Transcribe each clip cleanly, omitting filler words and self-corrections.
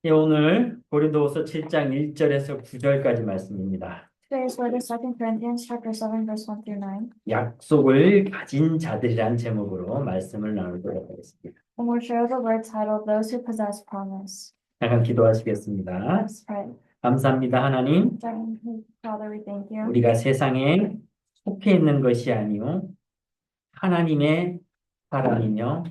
예, 오늘 고린도후서 7장 1절에서 9절까지 말씀입니다. Today's word is 2 Corinthians chapter 7, verse 1 through 9. 약속을 가진 자들이란 제목으로 말씀을 나누도록 하겠습니다. And we'll share the word titled Those Who Possess Promise. 잠깐 기도하시겠습니다. Let's pray. 감사합니다, 하나님. Heavenly Father, we thank you. 우리가 세상에 속해 있는 것이 아니요 하나님의 사람이며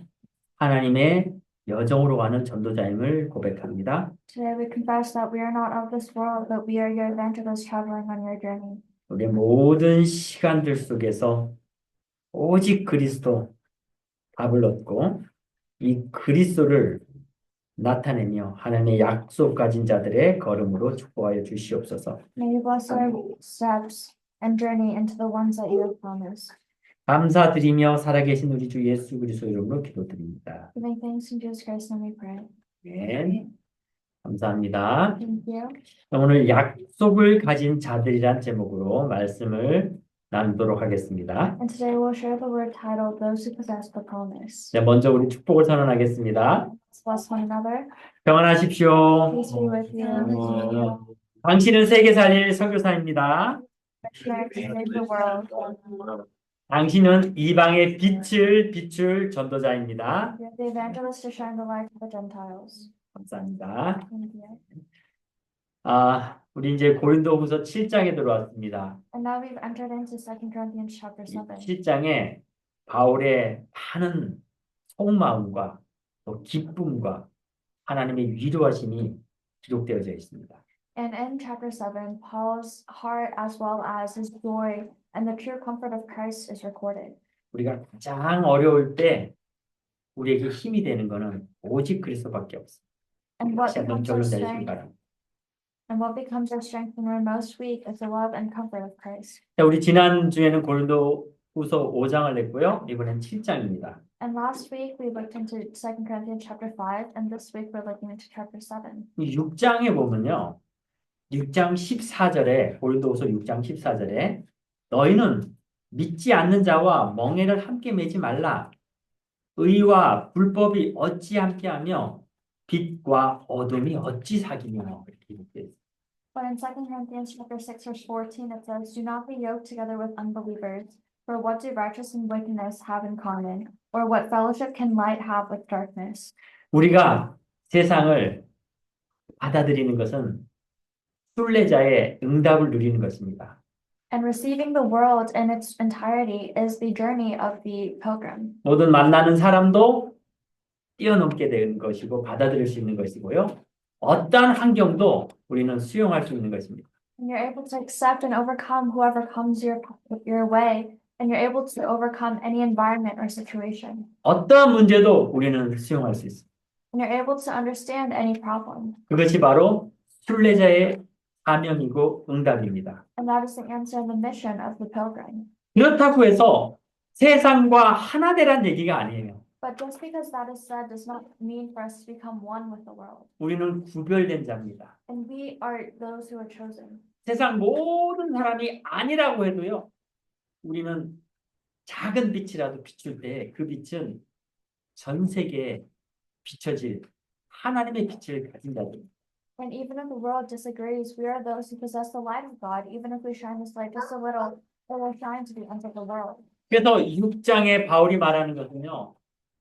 하나님의 여정으로 가는 전도자임을 고백합니다. Today we confess that we are not of this world, but we are your evangelists traveling on your journey. 우리의 모든 시간들 속에서 오직 그리스도 답을 얻고 이 그리스도를 나타내며 하나님의 약속 가진 자들의 걸음으로 축복하여 주시옵소서. May you bless our steps and journey into the ones that you have promised. 감사드리며 살아계신 우리 주 예수 그리스도 이름으로 기도드립니다. Giving thanks in Jesus Christ, and we pray. 네, 감사합니다. Thank you. 오늘 약속을 가진 자들이란 제목으로 말씀을 나누도록 하겠습니다. And today we'll share the word titled Those Who Possess the Promise. 네, 먼저 우리 축복을 선언하겠습니다. Let's bless one another. 평안하십시오. Peace be with you. 당신은 세계 살릴 선교사입니다. Share to save the world. 당신은 이방의 빛을 비출 전도자입니다. You're the evangelist to shine the light to the Gentiles. 감사합니다. Thank you. 우리 이제 고린도후서 7장에 들어왔습니다. And now we've entered into 2 Corinthians chapter 7. 7장에 바울의 많은 속마음과 또 기쁨과 하나님의 위로하심이 기록되어져 있습니다. And in chapter 7, Paul's heart as well as his joy and the true comfort of Christ is recorded. 우리가 가장 어려울 때 우리에게 힘이 되는 것은 오직 그리스도밖에 없습니다. And what 다시 한번 becomes our 결론 내리시기 strength 바랍니다. and what becomes our strength when we're most weak is the love and comfort of Christ. 자, 우리 지난주에는 고린도후서 5장을 했고요. 이번엔 7장입니다. And last week we looked into 2 Corinthians chapter 5, and this week we're looking into chapter 7. 이 6장에 보면요. 6장 14절에 고린도후서 6장 14절에 너희는 믿지 않는 자와 멍에를 함께 매지 말라. 의와 불법이 어찌 함께하며 빛과 어둠이 어찌 사귀며 이렇게 얘기해요. But in 2 Corinthians chapter 6, verse 14, it says, Do not be yoked together with unbelievers, for what do righteousness and wickedness have in common? Or what fellowship can light have with darkness? 우리가 세상을 받아들이는 것은 순례자의 응답을 누리는 것입니다. And receiving the world in its entirety is the journey of the pilgrim. 모든 만나는 사람도 뛰어넘게 되는 것이고 받아들일 수 있는 것이고요. 어떠한 환경도 우리는 수용할 수 있는 것입니다. And you're able to accept and overcome whoever comes your way, and you're able to overcome any environment or situation. 어떠한 문제도 우리는 수용할 수 있습니다. And you're able to understand any problem. 그것이 바로 순례자의 사명이고 응답입니다. And that is the answer and the mission of the pilgrim. 그렇다고 해서 세상과 하나 되란 얘기가 아니에요. But just because that is said does not mean for us to become one with the world. 우리는 구별된 자입니다. And we are those who are chosen. 세상 모든 사람이 아니라고 해도요. 우리는 작은 빛이라도 비출 때 그 빛은 전 세계에 비춰질 하나님의 빛을 가진 자들입니다. And even if the world disagrees, we are those who possess the light of God. Even if we shine this light just a little, it will shine to the ends of the world. 그래서 6장에 바울이 말하는 것은요.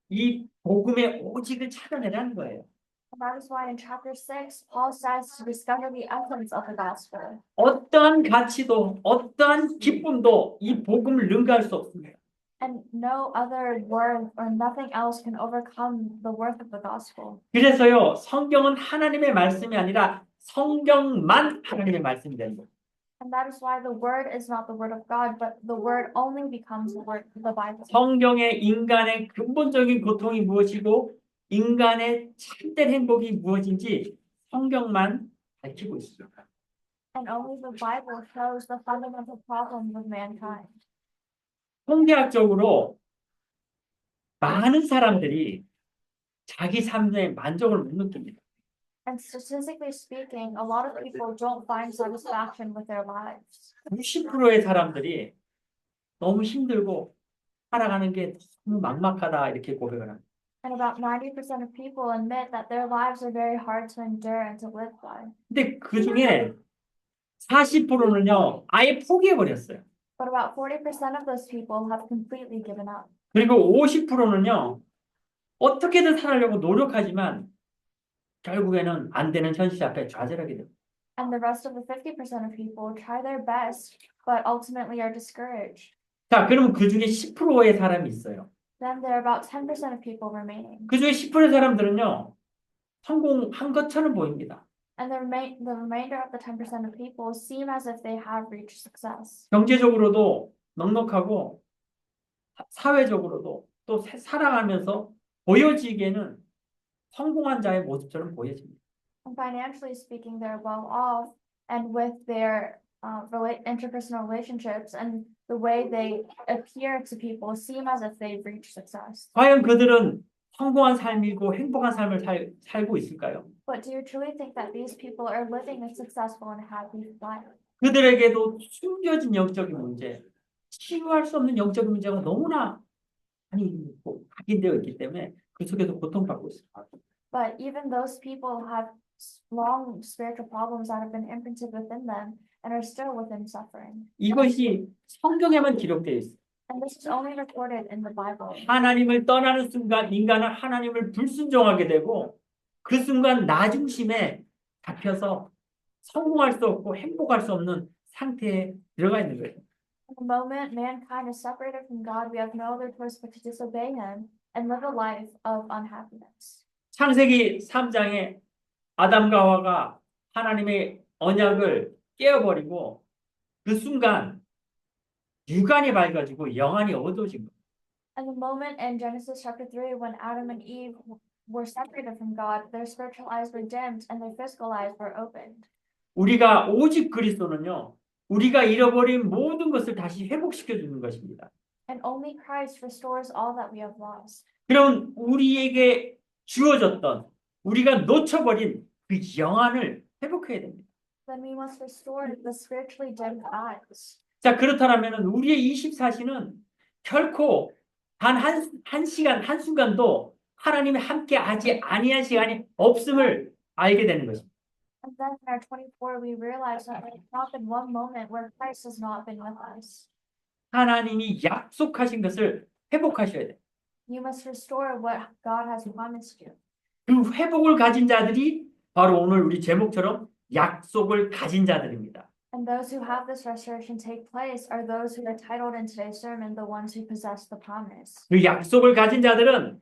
이 복음의 오직을 찾아내라는 거예요. And that is why in chapter 6, Paul says to discover the essence of the gospel. 어떠한 가치도 어떠한 기쁨도 이 복음을 능가할 수 없습니다. And no other word or nothing else can overcome the worth of the gospel. 그래서요. 성경은 하나님의 말씀이 아니라 성경만 하나님의 말씀이 되는 거예요. And that is why the word is not the word of God, but the word only becomes the word of the Bible. 성경의 인간의 근본적인 고통이 무엇이고 인간의 참된 행복이 무엇인지 성경만 밝히고 있습니다. And only the Bible shows the fundamental problems of mankind. 통계학적으로 많은 사람들이 자기 삶에 만족을 못 느낍니다. And statistically speaking, a lot of people don't find satisfaction with their lives. 90%의 사람들이 너무 힘들고 살아가는 게 너무 막막하다 이렇게 고백을 합니다. And about 90% of people admit that their lives are very hard to endure and to live by. 근데 그 중에 40%는요, 아예 포기해버렸어요. But about 40% of those people have completely given up. 그리고 50%는요, 어떻게든 살아려고 노력하지만 결국에는 안 되는 현실 앞에 좌절하게 됩니다. And the rest of the 50% of people try their best, but ultimately are discouraged. 자, 그러면 그 중에 10%의 사람이 있어요. Then there are about 10% of people remaining. 그 중에 10%의 사람들은요, 성공한 것처럼 보입니다. And the remainder of the 10% of people seem as if they have reached success. 경제적으로도 넉넉하고 사회적으로도 또 살아가면서 보여지기에는 성공한 자의 모습처럼 보여집니다. And financially speaking, they're well off, and with their interpersonal relationships and the way they appear to people seem as if they've reached success. 과연 그들은 성공한 삶이고 행복한 삶을 살고 있을까요? But do you truly think that these people are living a successful and happy life? 그들에게도 숨겨진 영적인 문제, 치유할 수 없는 영적인 문제가 너무나 많이 각인되어 있기 때문에 그 속에서 고통받고 있습니다. But even those people have long spiritual problems that have been imprinted within them and are still within suffering. 이것이 성경에만 기록되어 있어요. And this is only recorded in the Bible. 하나님을 떠나는 순간 인간은 하나님을 불순종하게 되고 그 순간 나 중심에 잡혀서 성공할 수 없고 행복할 수 없는 상태에 들어가 있는 거예요. The moment mankind is separated from God, we have no other choice but to disobey Him and live a life of unhappiness. 창세기 3장에 아담과 하와가 하나님의 언약을 깨어버리고 그 순간 육안이 밝아지고 영안이 어두워진 거예요. And the moment in Genesis chapter 3 when Adam and Eve were separated from God, their spiritual eyes were dimmed and their physical eyes were opened. 우리가 오직 그리스도는요, 우리가 잃어버린 모든 것을 다시 회복시켜 주는 것입니다. And only Christ restores all that we have lost. 그럼 우리에게 주어졌던 우리가 놓쳐버린 그 영안을 회복해야 됩니다. Then we must restore the spiritually dimmed eyes. 자, 그렇다면 우리의 24시는 결코 단 한 시간, 한순간도 하나님이 함께 하지 아니한 시간이 없음을 알게 되는 것입니다. And then in our 24, we realize that there's not been one moment where Christ has not been with us. 하나님이 약속하신 것을 회복하셔야 돼요. You must restore what God has promised you. 그 회복을 가진 자들이 바로 오늘 우리 제목처럼 약속을 가진 자들입니다. And those who have this restoration take place are those who are titled in today's sermon, the ones who possess the promise. 그 약속을 가진 자들은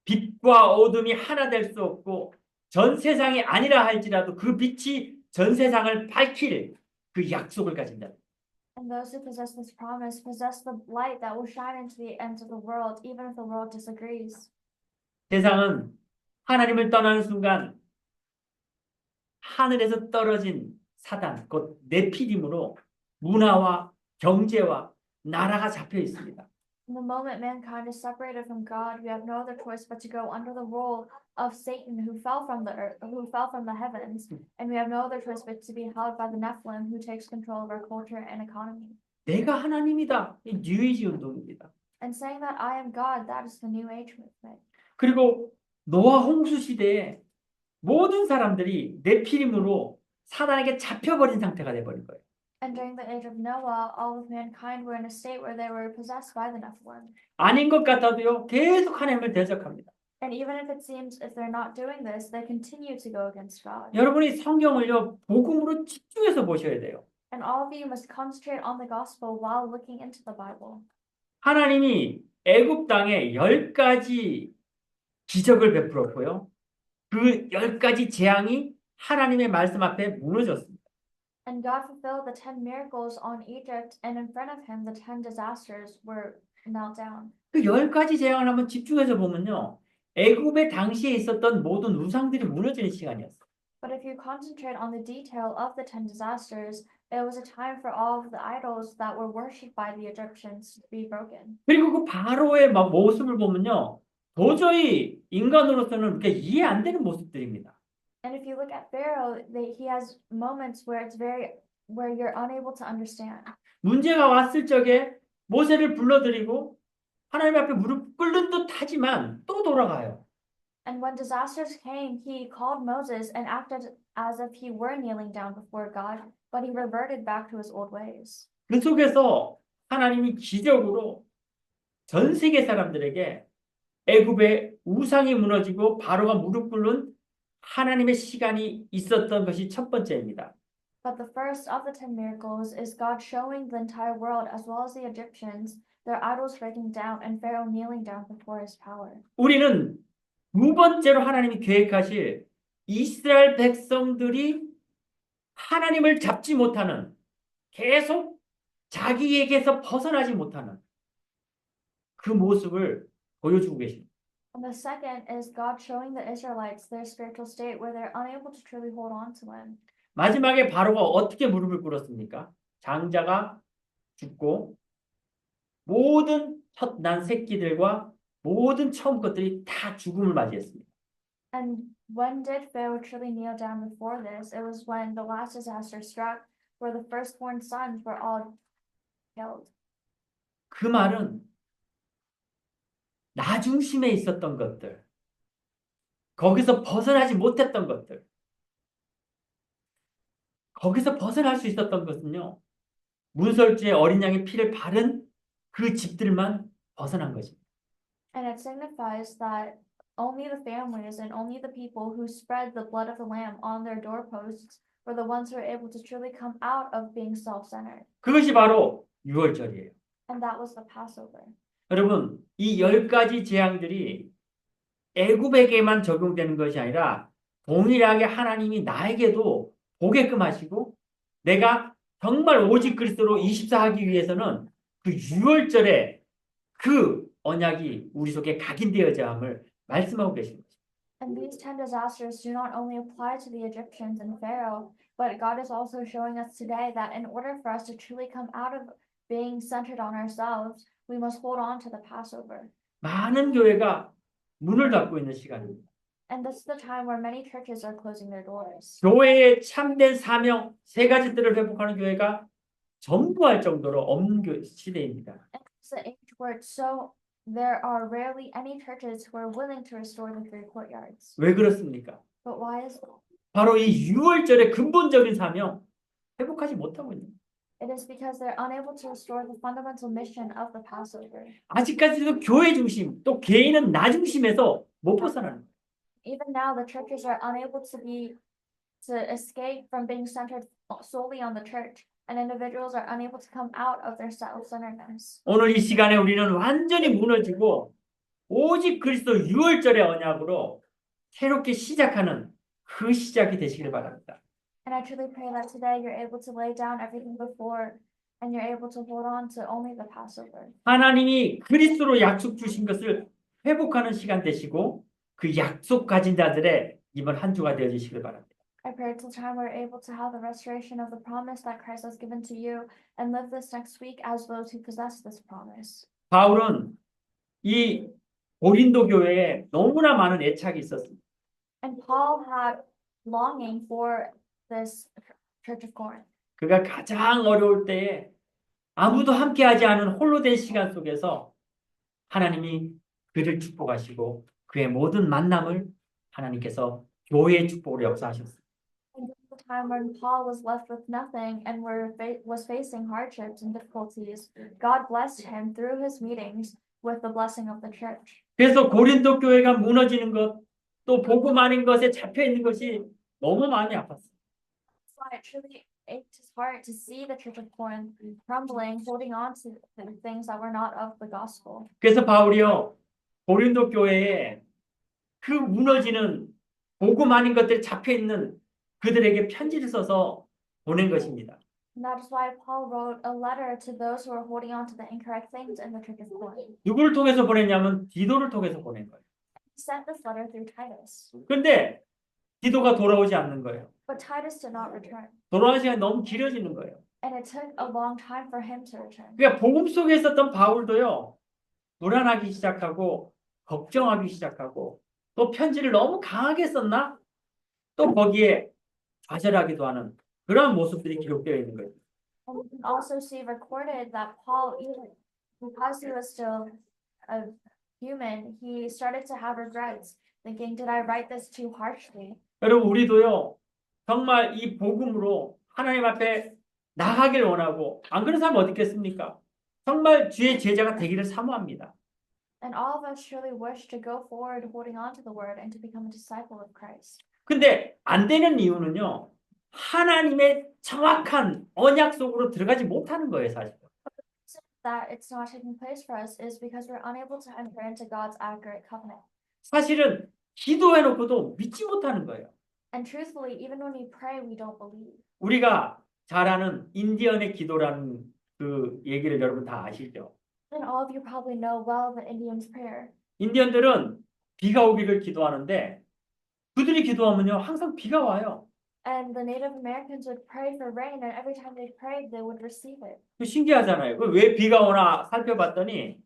빛과 어둠이 하나 될 수 없고 전 세상이 아니라 할지라도 그 빛이 전 세상을 밝힐 그 약속을 가진 자들. And those who possess this promise possess the light that will shine into the ends of the world, even if the world disagrees. 세상은 하나님을 떠나는 순간 하늘에서 떨어진 사단, 곧 네피림으로 문화와 경제와 나라가 잡혀 있습니다. In the moment mankind is separated from God, we have no other choice but to go under the rule of Satan, who fell from the earth, who fell from the heavens, and we have no other choice but to be held by the Nephilim, who takes control of our culture and economy. 내가 하나님이다. 이 뉴에이지 운동입니다. And saying that I am God, that is the New Age movement. 그리고 노아 홍수 시대에 모든 사람들이 네피림으로 사단에게 잡혀버린 상태가 돼버린 거예요. And during the age of Noah, all of mankind were in a state where they were possessed by the Nephilim. 아닌 것 같아도요, 계속 하나님을 대적합니다. And even if it seems if they're not doing this, they continue to go against God. 여러분이 성경을요, 복음으로 집중해서 보셔야 돼요. And all of you must concentrate on the gospel while looking into the Bible. 하나님이 애굽 땅에 10가지 기적을 베풀었고요. 그 10가지 재앙이 하나님의 말씀 앞에 무너졌습니다. And God fulfilled the 10 miracles on Egypt, and in front of him, the 10 disasters were knelt down. 그 10가지 재앙을 한번 집중해서 보면요. 애굽의 당시에 있었던 모든 우상들이 무너지는 시간이었어요. But if you concentrate on the detail of the 10 disasters, it was a time for all of the idols that were worshipped by the Egyptians to be broken. 그리고 그 바로의 모습을 보면요. 도저히 인간으로서는 그렇게 이해 안 되는 모습들입니다. And if you look at Pharaoh, he has moments where where you're unable to understand. 문제가 왔을 적에 모세를 불러들이고 하나님 앞에 무릎 꿇는 듯 하지만 또 돌아가요. And when disasters came, he called Moses and acted as if he were kneeling down before God, but he reverted back to his old ways. 그 속에서 하나님이 기적으로 전 세계 사람들에게 애굽의 우상이 무너지고 바로가 무릎 꿇는 하나님의 시간이 있었던 것이 첫 번째입니다. But the first of the 10 miracles is God showing the entire world, as well as the Egyptians, their idols breaking down and Pharaoh kneeling down before his power. 우리는 두 번째로 하나님이 계획하실 이스라엘 백성들이 하나님을 잡지 못하는 계속 자기에게서 벗어나지 못하는 그 모습을 보여주고 계십니다. And the second is God showing the Israelites their spiritual state where they're unable to truly hold on to him. 마지막에 바로가 어떻게 무릎을 꿇었습니까? 장자가 죽고 모든 첫 난 새끼들과 모든 처음 것들이 다 죽음을 맞이했습니다. And when did Pharaoh truly kneel down before this? It was when the last disaster struck, where the firstborn sons were all killed. 그 말은 나 중심에 있었던 것들, 거기서 벗어나지 못했던 것들, 거기서 벗어날 수 있었던 것은요, 문설주의 어린 양의 피를 바른 그 집들만 벗어난 것입니다. And it signifies that only the families and only the people who spread the blood of the lamb on their doorposts were the ones who were able to truly come out of being self-centered. 그것이 바로 유월절이에요. And that was the Passover. 여러분, 이 10가지 재앙들이 애굽에게만 적용되는 것이 아니라 동일하게 하나님이 나에게도 보게끔 하시고 내가 정말 오직 그리스도로 24하기 위해서는 그 유월절에 그 언약이 우리 속에 각인되어야 함을 말씀하고 계신 거죠. And these 10 disasters do not only apply to the Egyptians and Pharaoh, but God is also showing us today that in order for us to truly come out of being centered on ourselves, we must hold on to the Passover. 많은 교회가 문을 닫고 있는 시간입니다. And this is the time where many churches are closing their doors. 교회의 참된 사명 세 가지들을 회복하는 교회가 전부할 정도로 없는 시대입니다. And it's the age where it's so there are rarely any churches who are willing to restore the three courtyards. 왜 그렇습니까? But why is that? 바로 이 유월절의 근본적인 사명 회복하지 못하고 있는 거예요. It is because they're unable to restore the fundamental mission of the Passover. 아직까지도 교회 중심, 또 개인은 나 중심에서 못 벗어나는 거예요. Even now, the churches are unable to escape from being centered solely on the church, and individuals are unable to come out of their self-centeredness. 오늘 이 시간에 우리는 완전히 무너지고 오직 그리스도 유월절의 언약으로 새롭게 시작하는 그 시작이 되시길 바랍니다. And I truly pray that today you're able to lay down everything before and you're able to hold on to only the Passover. 하나님이 그리스도로 약속 주신 것을 회복하는 시간 되시고 그 약속 가진 자들의 이번 한 주가 되어주시길 바랍니다. I pray till the time we're able to have the restoration of the promise that Christ has given to you and live this next week as those who possess this promise. 바울은 이 고린도 교회에 너무나 많은 애착이 있었습니다. And Paul had longing for this church of Corinth. 그가 가장 어려울 때에 아무도 함께하지 않은 홀로 된 시간 속에서 하나님이 그를 축복하시고 그의 모든 만남을 하나님께서 교회의 축복으로 역사하셨습니다. And during the time when Paul was left with nothing and was facing hardships and difficulties, God blessed him through his meetings with the blessing of the church. 그래서 고린도 교회가 무너지는 것, 또 복음 아닌 것에 잡혀 있는 것이 너무 많이 아팠어요. That's why it truly ached his heart to see the church of Corinth crumbling, holding on to the things that were not of the gospel. 그래서 바울이요 고린도 교회에 그 무너지는 복음 아닌 것들이 잡혀 있는 그들에게 편지를 써서 보낸 것입니다. And that is why Paul wrote a letter to those who are holding on to the incorrect things in the church of Corinth. 누구를 통해서 보냈냐면 디도를 통해서 보낸 거예요. He sent this letter through Titus, 그런데 디도가 돌아오지 않는 거예요. but Titus did not return. 돌아오는 시간이 너무 길어지는 거예요. And it took a long time for him to return. 그러니까 복음 속에 있었던 바울도요 불안하기 시작하고 걱정하기 시작하고 또 편지를 너무 강하게 썼나? 또 거기에 좌절하기도 하는 그런 모습들이 기록되어 있는 거예요. And we can also see recorded that Paul, even because he was still a human, he started to have regrets, thinking, did I write this too harshly? 여러분, 우리도요, 정말 이 복음으로 하나님 앞에 나가길 원하고, 안 그런 사람 어디 있겠습니까? 정말 주의 제자가 되기를 사모합니다. And all of us surely wish to go forward holding on to the word and to become a disciple of Christ. 근데 안 되는 이유는요, 하나님의 정확한 언약 속으로 들어가지 못하는 거예요, 사실. That it's not taking place for us is because we're unable to enter into God's accurate covenant. 사실은 기도해놓고도 믿지 못하는 거예요. And truthfully, even when we pray, we don't believe. 우리가 잘 아는 인디언의 기도라는 그 얘기를 여러분 다 아시죠? And all of you probably know well the Indian's prayer. 인디언들은 비가 오기를 기도하는데 그들이 기도하면요 항상 비가 와요. And the Native Americans would pray for rain, and every time they prayed, they would receive it. 신기하잖아요. 왜 비가 오나 살펴봤더니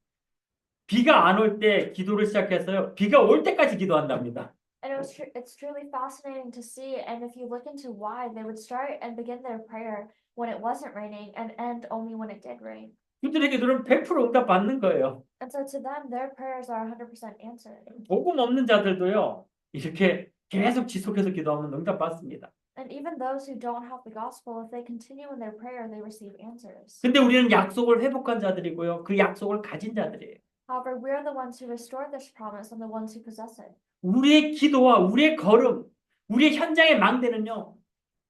비가 안 올 때 기도를 시작해서요. 비가 올 때까지 기도한답니다. And it's truly fascinating to see. And if you look into why, they would start and begin their prayer when it wasn't raining and end only when it did rain. 그들의 기도는 100% 응답 받는 거예요. And so to them, their prayers are 100% answered. 복음 없는 자들도요. 이렇게 계속 지속해서 기도하면 응답 받습니다. And even those who don't have the gospel, if they continue in their prayer, they receive answers. 근데 우리는 약속을 회복한 자들이고요. 그 약속을 가진 자들이에요. However, we're the ones who restored this promise and the ones who possess it. 우리의 기도와 우리의 걸음, 우리의 현장의 망대는요.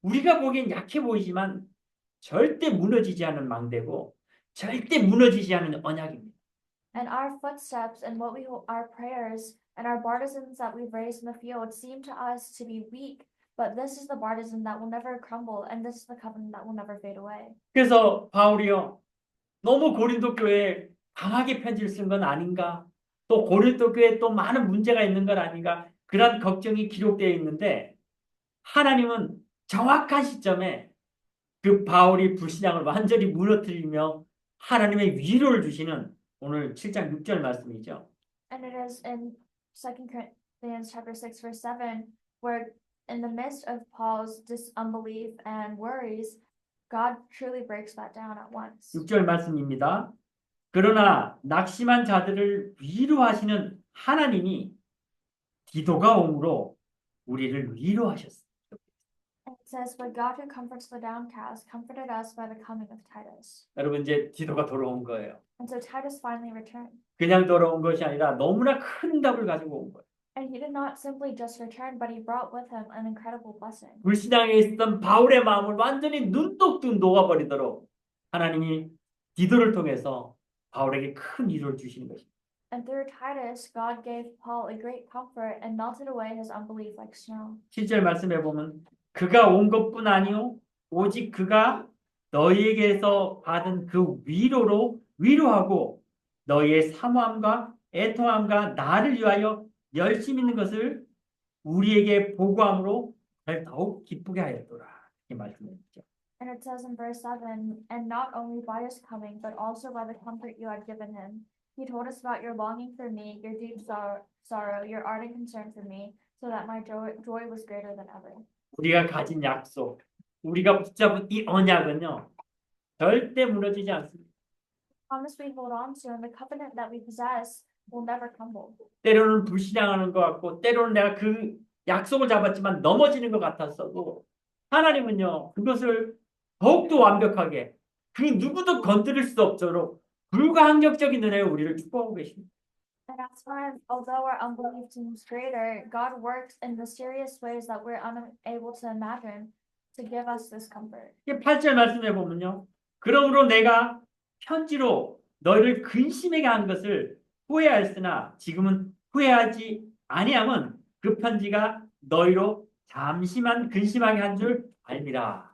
우리가 보기엔 약해 보이지만 절대 무너지지 않은 망대고 절대 무너지지 않은 언약입니다. And our footsteps and our prayers and our partisans that we've raised in the field seem to us to be weak, but this is the partisan that will never crumble, and this is the covenant that will never fade away. 그래서 바울이요. 너무 고린도 교회에 강하게 편지를 쓴 건 아닌가? 또 고린도 교회에 또 많은 문제가 있는 건 아닌가? 그런 걱정이 기록되어 있는데 하나님은 정확한 시점에 그 바울이 불신앙을 완전히 무너뜨리며 하나님의 위로를 주시는 오늘 7장 6절 말씀이죠. And it is in 2 Corinthians chapter 6 verse 7 where in the midst of Paul's unbelief and worries, God truly breaks that down at once. 6절 말씀입니다. 그러나 낙심한 자들을 위로하시는 하나님이 디도가 옴으로 우리를 위로하셨습니다. And it says, but God who comforts the downcast comforted us by the coming of Titus. 여러분 이제 디도가 돌아온 거예요. And so Titus finally returned. 그냥 돌아온 것이 아니라 너무나 큰 응답을 가지고 온 거예요. And he did not simply just return, but he brought with him an incredible blessing. 불신앙에 있었던 바울의 마음을 완전히 눈독듯 녹아버리도록 하나님이 디도를 통해서 바울에게 큰 위로를 주시는 것입니다. And through Titus, God gave Paul a great comfort and melted away his unbelief like snow. 7절 말씀해 보면 그가 온 것뿐 아니요 오직 그가 너희에게서 받은 그 위로로 위로하고 너희의 사모함과 애통함과 나를 위하여 열심히 있는 것을 우리에게 보고함으로 더욱 기쁘게 하였더라. 이렇게 말씀했죠. And it says in verse 7, and not only by his coming, but also by the comfort you had given him. He told us about your longing for me, your deep sorrow, your ardent concern for me, so that my joy was greater than ever. 우리가 가진 약속, 우리가 붙잡은 이 언약은요, 절대 무너지지 않습니다. The promise we hold on to and the covenant that we possess will never crumble. 때로는 불신앙하는 것 같고, 때로는 내가 그 약속을 잡았지만 넘어지는 것 같았어도, 하나님은요, 그것을 더욱더 완벽하게, 그 누구도 건드릴 수 없도록 불가항력적인 은혜로 우리를 축복하고 계십니다. And at times, although our unbelief seems greater, God works in mysterious ways that we're unable to imagine to give us this comfort. 8절 말씀해 보면요. 그러므로 내가 편지로 너희를 근심하게 한 것을 후회하였으나 지금은 후회하지 아니함은 그 편지가 너희로 잠시만 근심하게 한 줄 알미라.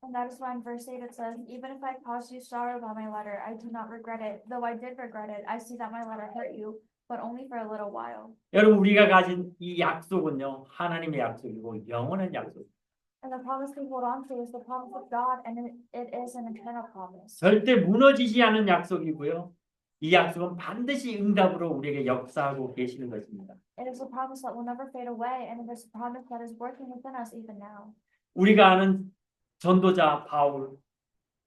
And that is why in verse 8 it says, even if I caused you sorrow by my letter, I do not regret it. Though I did regret it, I see that my letter hurt you, but only for a little while. 여러분 우리가 가진 이 약속은요. 하나님의 약속이고 영원한 약속입니다. And the promise we hold on to is the promise of God, and it is an eternal promise. 절대 무너지지 않은 약속이고요. 이 약속은 반드시 응답으로 우리에게 역사하고 계시는 것입니다. It is a promise that will never fade away, and it is a promise that is working within us even now. 우리가 아는 전도자 바울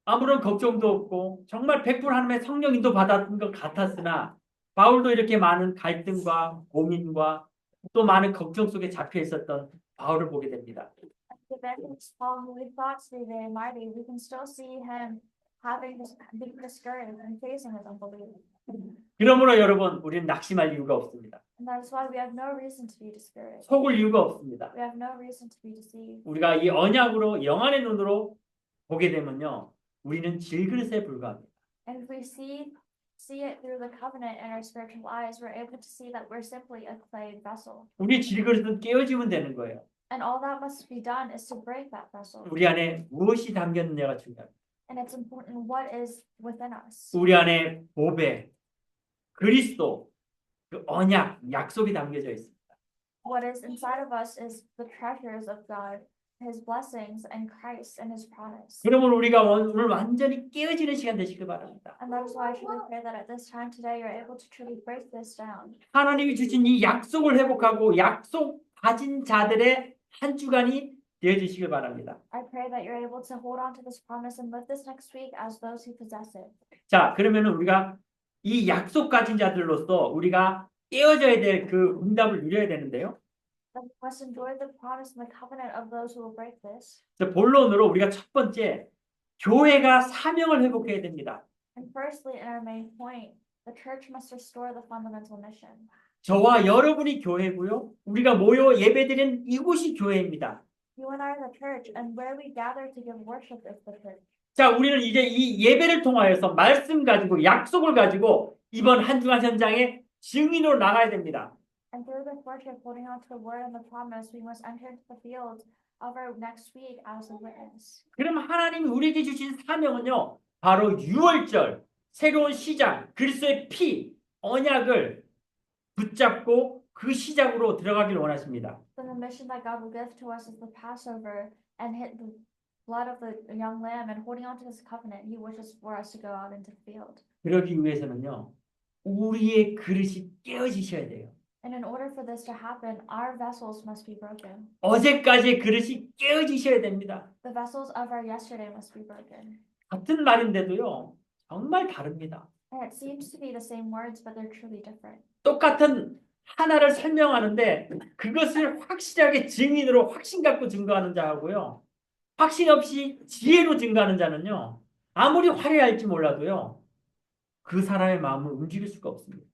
아무런 걱정도 없고 정말 100% 하나님의 성령 인도 받았던 것 같았으나 바울도 이렇게 많은 갈등과 고민과 또 많은 걱정 속에 잡혀 있었던 바울을 보게 됩니다. The evangelist Paul, who we thought to be very mighty, we can still see him being discouraged and facing his unbelief. 그러므로 여러분, 우리는 낙심할 이유가 없습니다. And that is why we have no reason to be discouraged. 속을 이유가 없습니다. We have no reason to be deceived. 우리가 이 언약으로 영안의 눈으로 보게 되면요, 우리는 질그릇에 불과합니다. And if we see it through the covenant and our spiritual eyes, we're able to see that we're simply a clay vessel. 우리 질그릇은 깨어지면 되는 거예요. And all that must be done is to break that vessel. 우리 안에 무엇이 담겼느냐가 중요합니다. And it's important what is within us. 우리 안에 보배, 그리스도, 그 언약, 약속이 담겨져 있습니다. What is inside of us is the treasures of God, His blessings and Christ and His promise. 그러면 우리가 오늘 완전히 깨어지는 시간 되시길 바랍니다. And that is why I truly pray that at this time today you're able to truly break this down. 하나님이 주신 이 약속을 회복하고 약속 가진 자들의 한 주간이 되어주시길 바랍니다. I pray that you're able to hold on to this promise and live this next week as those who possess it. 자, 그러면 우리가 이 약속 가진 자들로서 우리가 깨어져야 될 그 응답을 누려야 되는데요. And we must enjoy the promise and the covenant of those who will break this. 그래서 본론으로 우리가 첫 번째, 교회가 사명을 회복해야 됩니다. And firstly, in our main point, the church must restore the fundamental mission. 저와 여러분이 교회고요. 우리가 모여 예배드리는 이곳이 교회입니다. You and I are the church, and where we gather to give worship is the church. 자, 우리는 이제 이 예배를 통하여서 말씀 가지고 약속을 가지고 이번 한 주간 현장에 증인으로 나가야 됩니다. And through this worship, holding on to the word and the promise, we must enter into the field of our next week as a witness. 그럼 하나님이 우리에게 주신 사명은요, 바로 유월절, 새로운 시작, 그리스도의 피, 언약을 붙잡고 그 시작으로 들어가길 원하십니다. So the mission that God will give to us is the Passover and hit the blood of the young lamb and holding on to this covenant. He wishes for us to go out into the field. 그러기 위해서는요, 우리의 그릇이 깨어지셔야 돼요. And in order for this to happen, our vessels must be broken. 어제까지의 그릇이 깨어지셔야 됩니다. The vessels of our yesterday must be broken. 같은 말인데도요, 정말 다릅니다. And it seems to be the same words, but they're truly different. 똑같은 하나를 설명하는데 그것을 확실하게 증인으로 확신 갖고 증거하는 자하고요, 확신 없이 지혜로 증거하는 자는요, 아무리 화려할지 몰라도요, 그 사람의 마음을 움직일 수가 없습니다.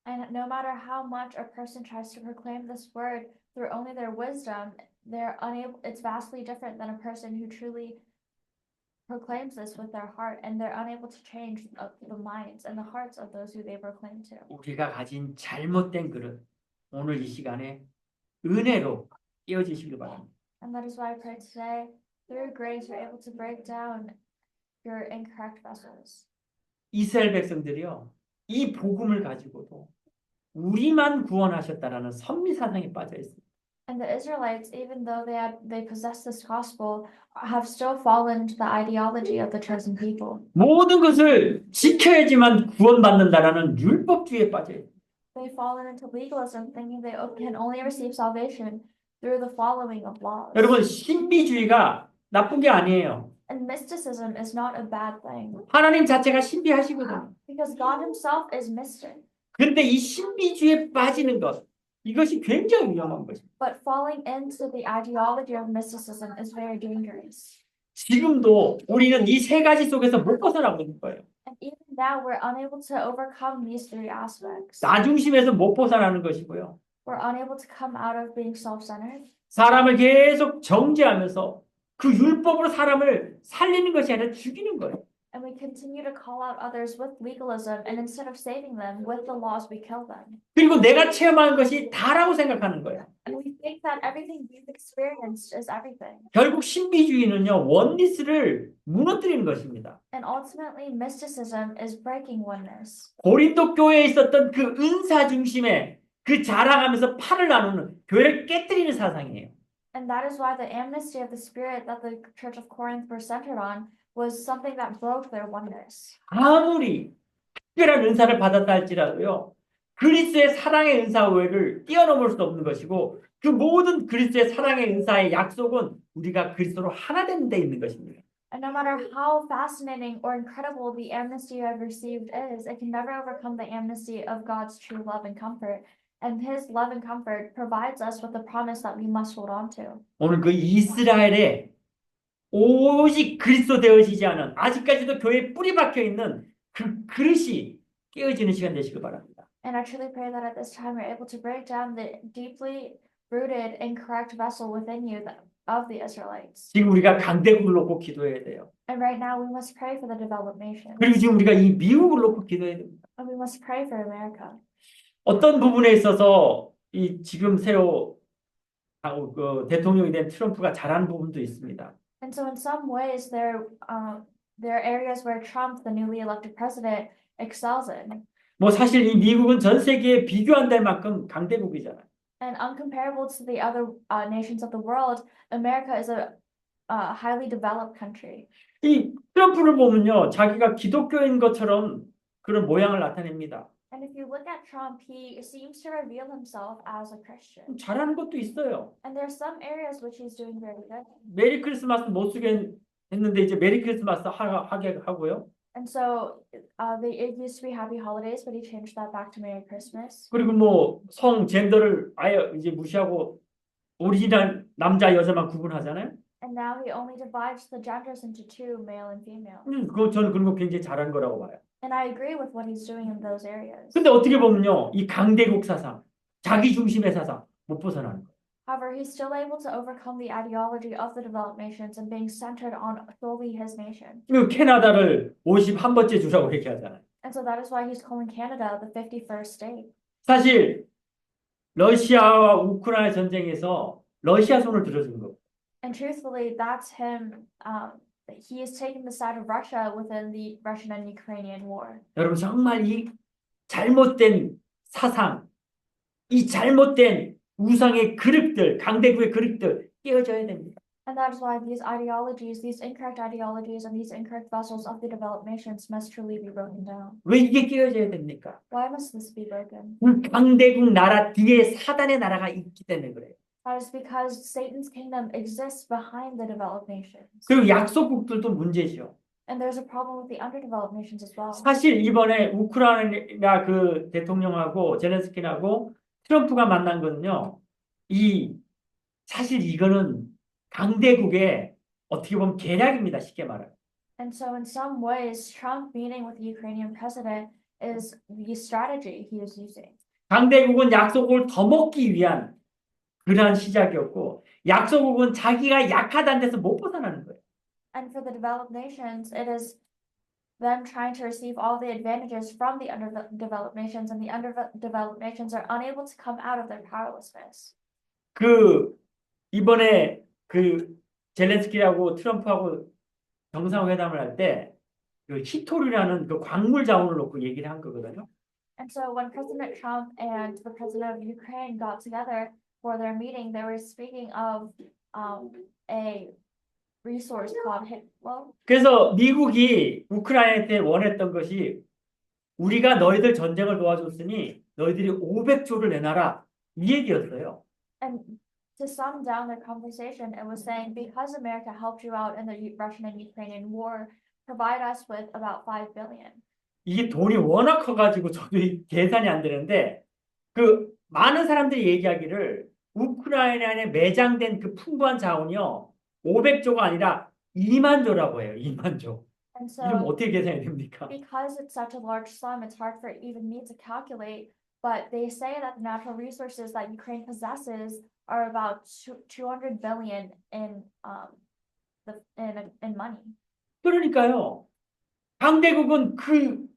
And no matter how much a person tries to proclaim this word through only their wisdom, they're unable. It's vastly different than a person who truly proclaims this with their heart, and they're unable to change the minds and the hearts of those who they proclaim to. 우리가 가진 잘못된 그릇, 오늘 이 시간에 은혜로 깨어지시길 바랍니다. And that is why I pray today, through grace, you're able to break down your incorrect vessels. 이스라엘 백성들이요, 이 복음을 가지고도 우리만 구원하셨다라는 선미 사상에 빠져 있습니다. And the Israelites, even though they possess this gospel, have still fallen to the ideology of the chosen people. 모든 것을 지켜야지만 구원받는다라는 율법주의에 빠져 있습니다. They've fallen into legalism, thinking they can only receive salvation through the following of laws. 여러분, 신비주의가 나쁜 게 아니에요. And mysticism is not a bad thing, 하나님 자체가 신비하시거든요. because God Himself is mystic. 그런데 이 신비주의에 빠지는 것, 이것이 굉장히 위험한 것입니다. But falling into the ideology of mysticism is very dangerous. 지금도 우리는 이 세 가지 속에서 못 벗어나고 있는 거예요. And even now, we're unable to overcome these three aspects. 나 중심에서 못 벗어나는 것이고요. We're unable to come out of being self-centered. 사람을 계속 정죄하면서 그 율법으로 사람을 살리는 것이 아니라 죽이는 거예요. And we continue to call out others with legalism, and instead of saving them with the laws, we kill them. 그리고 내가 체험한 것이 다라고 생각하는 거예요. And we think that everything we've experienced is everything. 결국 신비주의는요, 원리스를 무너뜨리는 것입니다. And ultimately, mysticism is breaking oneness. 고린도 교회에 있었던 그 은사 중심에 그 자랑하면서 팔을 나누는 교회를 깨뜨리는 사상이에요. And that is why the amnesty of the spirit that the Church of Corinth were centered on was something that broke their oneness. 아무리 특별한 은사를 받았다 할지라도요, 그리스도의 사랑의 은사 외를 뛰어넘을 수 없는 것이고, 그 모든 그리스도의 사랑의 은사의 약속은 우리가 그리스도로 하나 되는 데 있는 것입니다. And no matter how fascinating or incredible the amnesty you have received is, it can never overcome the amnesty of God's true love and comfort. And his love and comfort provides us with the promise that we must hold on to. 오늘 그 이스라엘에 오직 그리스도 되어지지 않은 아직까지도 교회에 뿌리 박혀 있는 그 그릇이 깨어지는 시간 되시길 바랍니다. And I truly pray that at this time you're able to break down the deeply rooted incorrect vessel within you of the Israelites. 지금 우리가 강대국을 놓고 기도해야 돼요. And right now we must pray for the developed nations. 그리고 지금 우리가 이 미국을 놓고 기도해야 됩니다. And we must pray for America. 어떤 부분에 있어서 이 지금 새로 대통령이 된 트럼프가 잘하는 부분도 있습니다. And so in some ways there are areas where Trump, the newly elected president, excels in. 뭐 사실 이 미국은 전 세계에 비교 안 될 만큼 강대국이잖아요. And uncomparable to the other nations of the world, America is a highly developed country. 이 트럼프를 보면요, 자기가 기독교인 것처럼 그런 모양을 나타냅니다. And if you look at Trump, he seems to reveal himself as a Christian. 잘하는 것도 있어요. And there are some areas which he's doing very good. 메리 크리스마스 못 쓰게 했는데 이제 메리 크리스마스 하게 하고요. And so it used to be Happy Holidays, but he changed that back to Merry Christmas. 그리고 뭐 성 젠더를 아예 이제 무시하고 오리지널 남자 여자만 구분하잖아요. And now he only divides the genders into two, male and female. 그거 저는 그런 거 굉장히 잘한 거라고 봐요. And I agree with what he's doing in those areas. 근데 어떻게 보면요, 이 강대국 사상, 자기 중심의 사상 못 벗어나는 거예요. However, he's still able to overcome the ideology of the developed nations and being centered on solely his nation. 캐나다를 51번째 주라고 얘기하잖아요. And so that is why he's calling Canada the 51st state. 사실 러시아와 우크라이나 전쟁에서 러시아 손을 들어준 거. And truthfully, that's him. He is taking the side of Russia within the Russian and Ukrainian war. 여러분 정말 이 잘못된 사상, 이 잘못된 우상의 그릇들, 강대국의 그릇들 깨어져야 됩니다. And that is why these ideologies, these incorrect ideologies and these incorrect vessels of the developed nations must truly be broken down. 왜 이게 깨어져야 됩니까? Why must this be broken? 그 강대국 나라 뒤에 사단의 나라가 있기 때문에 그래요. That is because Satan's kingdom exists behind the developed nations. 그리고 약소국들도 문제죠. And there's a problem with the underdeveloped nations as well. 사실 이번에 우크라이나 그 대통령하고 젤렌스키하고 트럼프가 만난 거는요. 사실 이거는 강대국의 어떻게 보면 계략입니다. 쉽게 말하면. And so in some ways, Trump meeting with the Ukrainian president is the strategy he is using. 강대국은 약소국을 더 먹기 위한 그러한 시작이었고 약소국은 자기가 약하다는 데서 못 벗어나는 거예요. And for the developed nations, it is them trying to receive all the advantages from the underdeveloped nations, and the underdeveloped nations are unable to come out of their powerlessness. 이번에 젤렌스키하고 트럼프하고 정상회담을 할 때 히토리라는 그 광물 자원을 놓고 얘기를 한 거거든요. And so when President Trump and the president of Ukraine got together for their meeting, they were speaking of a resource called HIPPO. 그래서 미국이 우크라이나한테 원했던 것이 우리가 너희들 전쟁을 도와줬으니 너희들이 500조를 내놔라 이 얘기였어요. And to sum down their conversation, it was saying, because America helped you out in the Russian and Ukrainian war, provide us with about 5 billion. 이게 돈이 워낙 커가지고 저도 계산이 안 되는데 많은 사람들이 얘기하기를 우크라이나에 매장된 그 풍부한 자원이요 500조가 아니라 2만 조라고 해요. 2만 조. And 이러면 so 어떻게 계산이 됩니까? because it's such a large sum, it's hard for even me to calculate, but they say that the natural resources that Ukraine possesses are about 200 billion in money. 그러니까요. 강대국은 그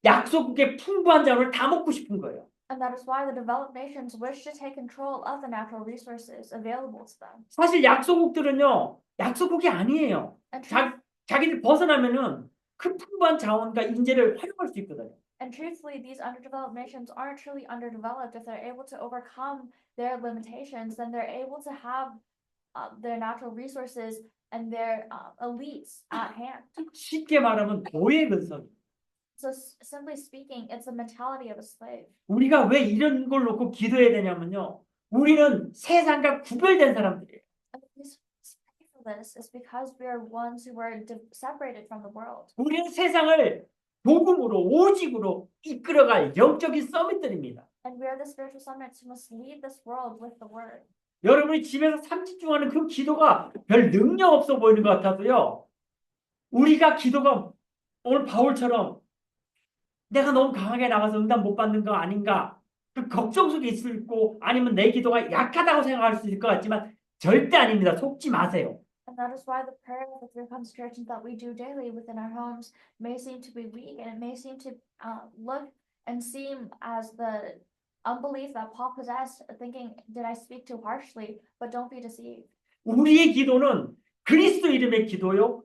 약소국의 풍부한 자원을 다 먹고 싶은 거예요. And that is why the developed nations wish to take control of the natural resources available to them. 사실 약소국들은요. 약소국이 아니에요. And 자기들 벗어나면은 그 풍부한 자원과 인재를 활용할 수 있거든요. And truthfully, these underdeveloped nations aren't truly underdeveloped. If they're able to overcome their limitations, then they're able to have their natural resources and their elites at hand. 쉽게 말하면 도의 근성. So simply speaking, it's the mentality of a slave. 우리가 왜 이런 걸 놓고 기도해야 되냐면요. 우리는 세상과 구별된 사람들이에요. And we pray for this is because we are ones who were separated from the world. 우리는 세상을 복음으로 오직으로 이끌어갈 영적인 서밋들입니다. And we are the spiritual summits who must lead this world with the word. 여러분이 집에서 삼집중하는 그 기도가 별 능력 없어 보이는 것 같아도요. 우리가 기도가 오늘 바울처럼 내가 너무 강하게 나가서 응답 못 받는 거 아닌가 그 걱정 속에 있을 수 있고 아니면 내 기도가 약하다고 생각할 수 있을 것 같지만 절대 아닙니다. 속지 마세요. And that is why the prayer of the three consecrations that we do daily within our homes may seem to be weak, and it may seem to look and seem as the unbelief that Paul possessed, thinking, did I speak too harshly? But don't be deceived. 우리의 기도는 그리스도 이름의 기도요.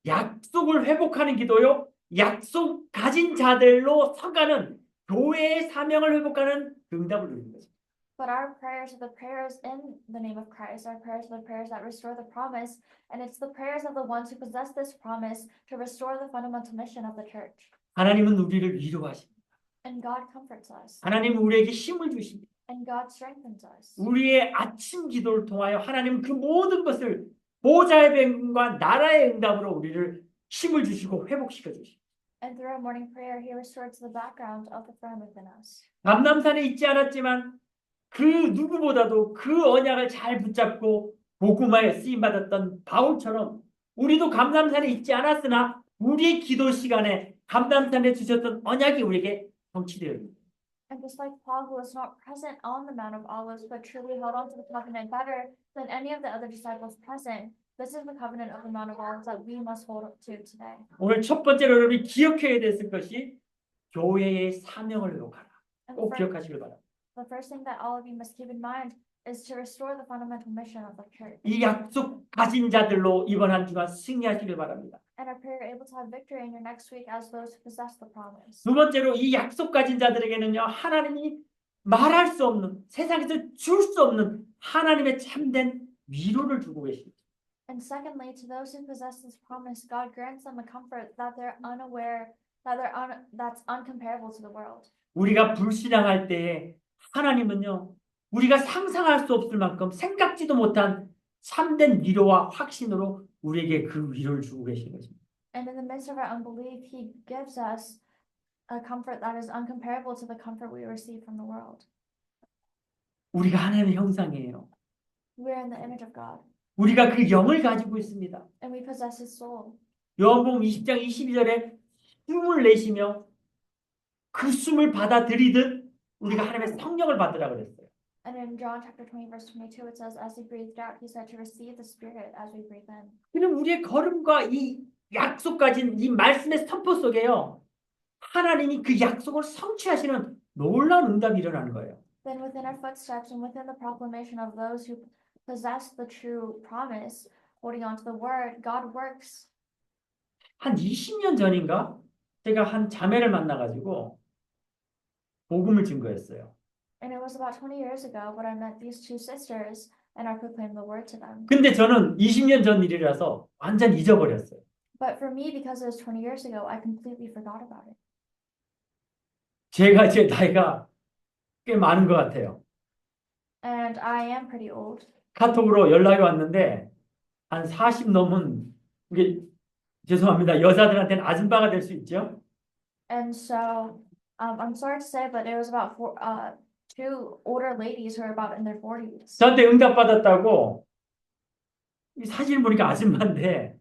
약속을 회복하는 기도요. 약속 가진 자들로 서가는 교회의 사명을 회복하는 응답을 누리는 거죠. But our prayers are the prayers in the name of Christ. Our prayers are the prayers that restore the promise, and it's the prayers of the ones who possess this promise to restore the fundamental mission of the church. 하나님은 우리를 위로하십니다. And God comforts us, 하나님은 우리에게 힘을 주십니다. and God strengthens us. 우리의 아침 기도를 통하여 하나님은 그 모든 것을 보좌의 백과 나라의 응답으로 우리를 힘을 주시고 회복시켜 주십니다. And through our morning prayer, He restores the background of the firm within us. 감남산에 있지 않았지만 그 누구보다도 그 언약을 잘 붙잡고 복음화에 쓰임 받았던 바울처럼 우리도 감남산에 있지 않았으나 우리의 기도 시간에 감남산에 주셨던 언약이 우리에게 성취되어 있습니다. And just like Paul, who was not present on the Mount of Olives, but truly held on to the covenant better than any of the other disciples present, this is the covenant of the Mount of Olives that we must hold to today. 오늘 첫 번째로 여러분이 기억해야 될 것이 교회의 사명을 회복하라. And 꼭 기억하시길 바랍니다. the first thing that all of you must keep in mind is to restore the fundamental mission of the church. 이 약속 가진 자들로 이번 한 주간 승리하시길 바랍니다. And I pray you're able to have victory in your next week as those who possess the promise. 두 번째로 이 약속 가진 자들에게는요, 하나님이 말할 수 없는, 세상에서 줄 수 없는 하나님의 참된 위로를 주고 계십니다. And secondly, to those who possess this promise, God grants them a comfort that they're unaware, that's uncomparable to the world. 우리가 불신앙할 때에 하나님은요, 우리가 상상할 수 없을 만큼 생각지도 못한 참된 위로와 확신으로 우리에게 그 위로를 주고 계신 것입니다. And in the midst of our unbelief, He gives us a comfort that is uncomparable to the comfort we receive from the world. 우리가 하나님의 형상이에요. We're in the image of God, 우리가 그 영을 가지고 있습니다. and we possess His soul. 요한복음 20장 22절에 숨을 내쉬며 그 숨을 받아들이듯 우리가 하나님의 성령을 받으라 그랬어요. And in John chapter 20, verse 22, it says, as He breathed out, He said to receive the Spirit as we breathe in. 그럼 우리의 걸음과 이 약속 가진 이 말씀의 선포 속에요. 하나님이 그 약속을 성취하시는 놀라운 응답이 일어나는 거예요. Then within our footsteps and within the proclamation of those who possess the true promise, holding on to the word, God works. 한 20년 전인가 제가 한 자매를 만나가지고 복음을 증거했어요. And it was about 20 years ago when I met these two sisters and I proclaimed the word to them. 근데 저는 20년 전 일이라서 완전 잊어버렸어요. But for me, because it was 20 years ago, I completely forgot about it. 제가 제 나이가 꽤 많은 것 같아요. And I am pretty old. 카톡으로 연락이 왔는데 한 40 넘은 이게 죄송합니다. 여자들한테는 아줌마가 될 수 있죠. And so I'm sorry to say, but it was about two older ladies who are about in their 40s. 저한테 응답받았다고 이 사진 보니까 아줌마인데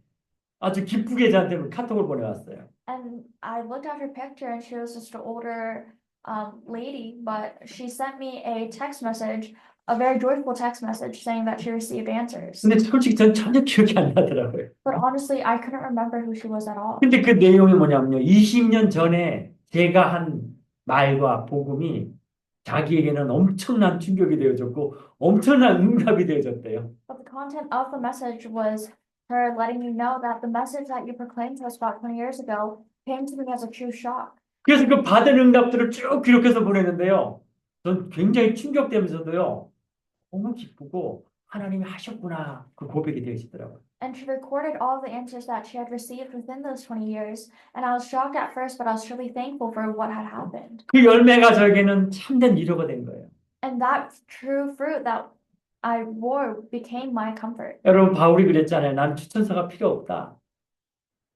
아주 기쁘게 저한테 카톡을 보내왔어요. And I looked at her picture and she was just an older lady, but she sent me a text message, a very joyful text message saying that she received answers. 근데 솔직히 전 전혀 기억이 안 나더라고요. But honestly, I couldn't remember who she was at all. 근데 그 내용이 뭐냐면요. 20년 전에 제가 한 말과 복음이 자기에게는 엄청난 충격이 되어졌고 엄청난 응답이 되어졌대요. But the content of the message was her letting me know that the message that you proclaimed to us about 20 years ago came to me as a true shock. 그래서 그 받은 응답들을 쭉 기록해서 보내는데요. 전 굉장히 충격되면서도요. 너무 기쁘고 하나님이 하셨구나 그 고백이 되어지더라고요. And she recorded all the answers that she had received within those 20 years. And I was shocked at first, but I was truly thankful for what had happened. 그 열매가 저에게는 참된 위로가 된 거예요. And that true fruit, that I wore became my comfort. 여러분 바울이 그랬잖아요. 난 추천서가 필요 없다.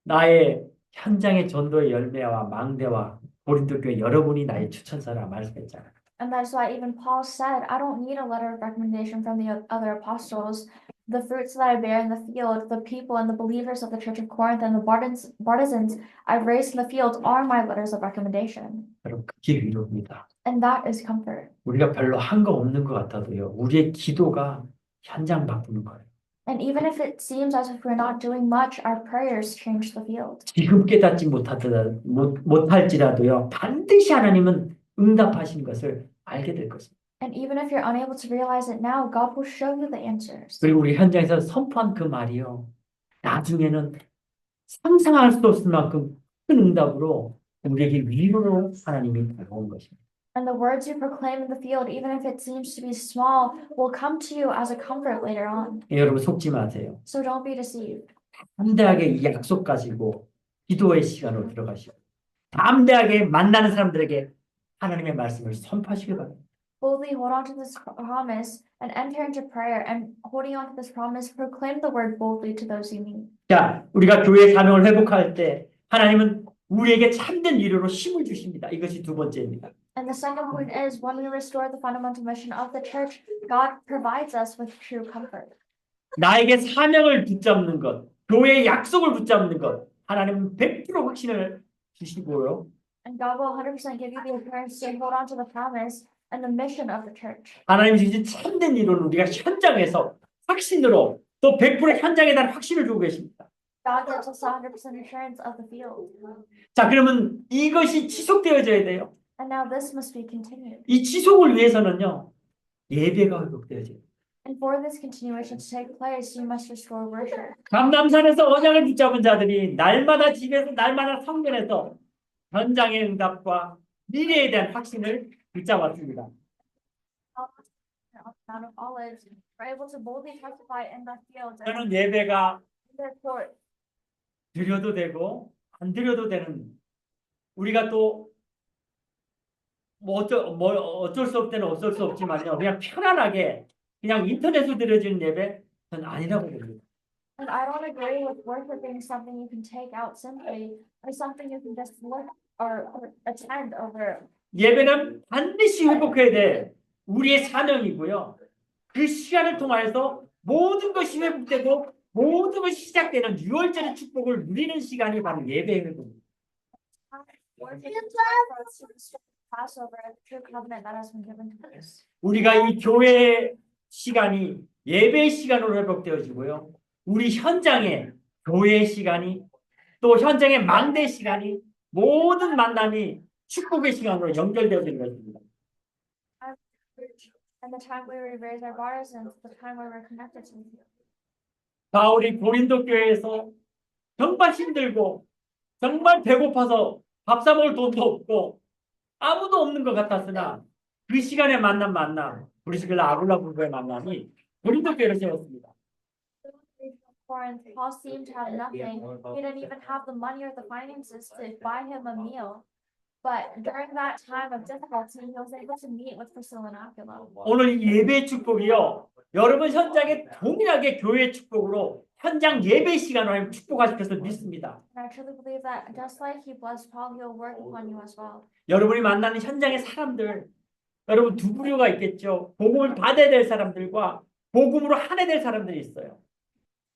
나의 현장의 전도의 열매와 망대와 고린도 교회 여러분이 나의 추천서라 말씀했잖아요. And that's why even Paul said, I don't need a letter of recommendation from the other apostles. The fruits that I bear in the field, the people and the believers of the church of Corinth and the partisans I've raised in the field are my letters of recommendation. 여러분 그게 위로입니다. And that is comfort. 우리가 별로 한 거 없는 것 같아도요. 우리의 기도가 현장 바꾸는 거예요. And even if it seems as if we're not doing much, our prayers change the field. 지금 깨닫지 못할지라도요. 반드시 하나님은 응답하신 것을 알게 될 것입니다. And even if you're unable to realize it now, God will show you the answers. 그리고 우리 현장에서 선포한 그 말이요. 나중에는 상상할 수 없을 만큼 큰 응답으로 우리에게 위로로 하나님이 다가온 것입니다. And the words you proclaim in the field, even if it seems to be small, will come to you as a comfort later on. 여러분 속지 마세요. So don't be deceived. 담대하게 이 약속 가지고 기도의 시간으로 들어가시고 담대하게 만나는 사람들에게 하나님의 말씀을 선포하시기 바랍니다. Boldly hold on to this promise and enter into prayer, and holding on to this promise, proclaim the word boldly to those you meet. 자, 우리가 교회 사명을 회복할 때 하나님은 우리에게 참된 위로로 힘을 주십니다. 이것이 두 번째입니다. And the second point is when we restore the fundamental mission of the church, God provides us with true comfort. 나에게 사명을 붙잡는 것, 교회의 약속을 붙잡는 것, 하나님은 100% 확신을 주시고요. And God will 100% give you the assurance to hold on to the promise and the mission of the church. 하나님이 주신 참된 위로는 우리가 현장에서 확신으로 또 100% 현장에 대한 확신을 주고 계십니다. God gives us 100% assurance of the field. 자, 그러면 이것이 지속되어져야 돼요. And now this must be continued. 이 지속을 위해서는요, 예배가 회복되어져요. And for this continuation to take place, you must restore worship. 감남산에서 언약을 붙잡은 자들이 날마다 집에서 날마다 성전에서 현장의 응답과 미래에 대한 확신을 붙잡았습니다. On the Mount of Olives, were able to boldly testify in the fields and 저는 예배가 in their court. 드려도 되고 안 드려도 되는 우리가 또 어쩔 수 없을 때는 어쩔 수 없지만요. 그냥 편안하게 그냥 인터넷으로 드려지는 예배 저는 아니라고 봅니다. And I don't agree with worship being something you can take out simply or something you can just look or attend over. 예배는 반드시 회복해야 돼. 우리의 사명이고요. 그 시간을 통해서 모든 것이 회복되고 모든 것이 시작되는 6월절의 축복을 누리는 시간이 바로 예배의 회복입니다. Worship is for us to restore the Passover and the true covenant that has been given to us. 우리가 이 교회 시간이 예배의 시간으로 회복되어지고요. 우리 현장의 교회의 시간이 또 현장의 망대 시간이 모든 만남이 축복의 시간으로 연결되어지는 것입니다. And the time where we raise our bars and the time where we're connected to you. 바울이 고린도 교회에서 정말 힘들고 정말 배고파서 밥 사 먹을 돈도 없고 아무도 없는 것 같았으나 그 시간에 만난 만남 브리스길라 아굴라 부부의 만남이 고린도 교회를 세웠습니다. Corinth, Paul seemed to have nothing. He didn't even have the money or the finances to buy him a meal. But during that time of difficulty, he was able to meet with Priscilla and Aquila. 오늘 예배의 축복이요. 여러분 현장에 동일하게 교회의 축복으로 현장 예배 시간을 축복하실 것을 믿습니다. And I truly believe that just like he blessed Paul, he'll work upon you as well. 여러분이 만나는 현장의 사람들, 여러분 두 부류가 있겠죠. 복음을 받아야 될 사람들과 복음으로 하나 될 사람들이 있어요.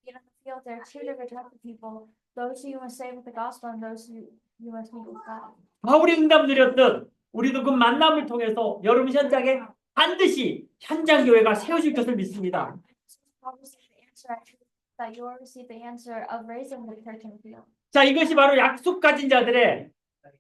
In the field, there are two different types of people: those who you must save with the gospel, and those who you must meet with God. 바울이 응답 누렸듯 우리도 그 만남을 통해서 여러분 현장에 반드시 현장 교회가 세워질 것을 믿습니다. Paul received the answer. I truly believe that you will receive the answer of raising the church in the field. 자, 이것이 바로 약속 가진 자들의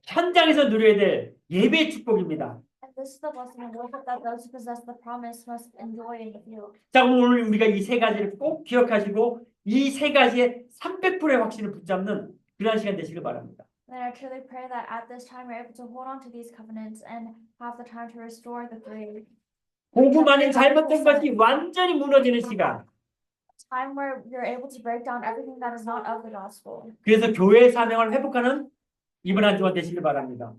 현장에서 누려야 될 예배의 축복입니다. And this is the blessing and worship that those who possess the promise must enjoy in the field. 자, 오늘 우리가 이 세 가지를 꼭 기억하시고 이 세 가지의 300%의 확신을 붙잡는 그런 시간 되시길 바랍니다. And I truly pray that at this time we're able to hold on to these covenants and have the time to restore the three. 복음 아닌 잘못된 것이 완전히 무너지는 시간. Time where you're able to break down everything that is not of the gospel. 그래서 교회의 사명을 회복하는 이번 한 주간 되시길 바랍니다.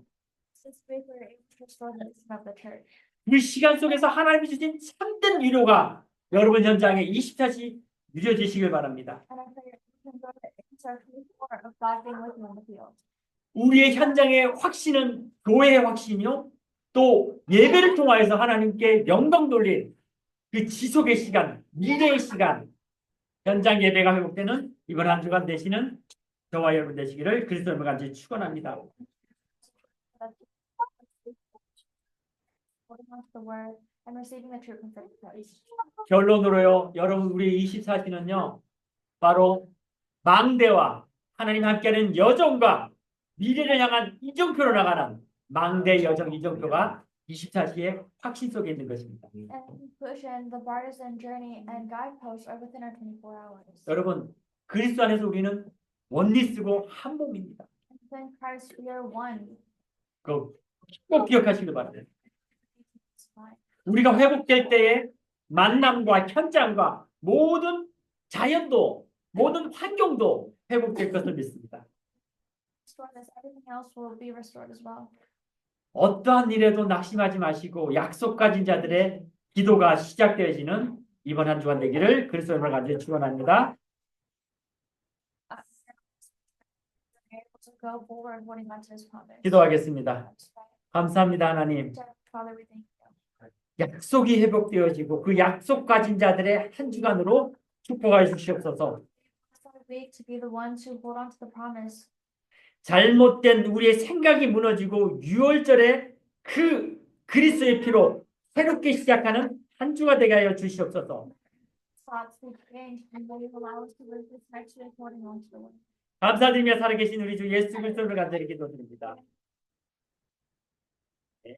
This week we're able to restore the mission of the church. 이 시간 속에서 하나님이 주신 참된 위로가 여러분 현장에 24시 누려지시길 바랍니다. And I pray that you can go to insert 24 of God being with you in the field. 우리의 현장의 확신은 교회의 확신이요. 또 예배를 통하여서 하나님께 영광 돌린 그 지속의 시간, 미래의 시간, 현장 예배가 회복되는 이번 한 주간 되시는 저와 여러분 되시기를 그리스도의 이름으로 간절히 축원합니다. Holding on to the word and receiving the true comfort of Christ. 결론으로요, 여러분 우리 24시는요, 바로 망대와 하나님 함께하는 여정과 미래를 향한 이정표로 나가는 망대 여정 이정표가 24시의 확신 속에 있는 것입니다. And in conclusion, the partisan journey and guideposts are within our 24 hours. 여러분 그리스도 안에서 우리는 원리스고 한 몸입니다. Within Christ, we are one. 꼭 기억하시길 바랍니다. 우리가 회복될 때에 만남과 현장과 모든 자연도 모든 환경도 회복될 것을 믿습니다. Restore this, everything else will be restored as well. 어떠한 일에도 낙심하지 마시고 약속 가진 자들의 기도가 시작되어지는 이번 한 주간 되기를 그리스도의 이름으로 간절히 축원합니다. Able to go forward holding on to His promise. 기도하겠습니다. 감사합니다 하나님. Father, we thank you. 약속이 회복되어지고 그 약속 가진 자들의 한 주간으로 축복하여 주시옵소서. Bless our week to be the one to hold on to the promise. 잘못된 우리의 생각이 무너지고 6월절에 그 그리스도의 피로 새롭게 시작하는 한 주가 되게 하여 주시옵소서. Thoughts be changed and may you allow us to live this next week holding on to the word. 감사드리며 살아계신 우리 주 예수 그리스도를 간절히 기도드립니다. 네.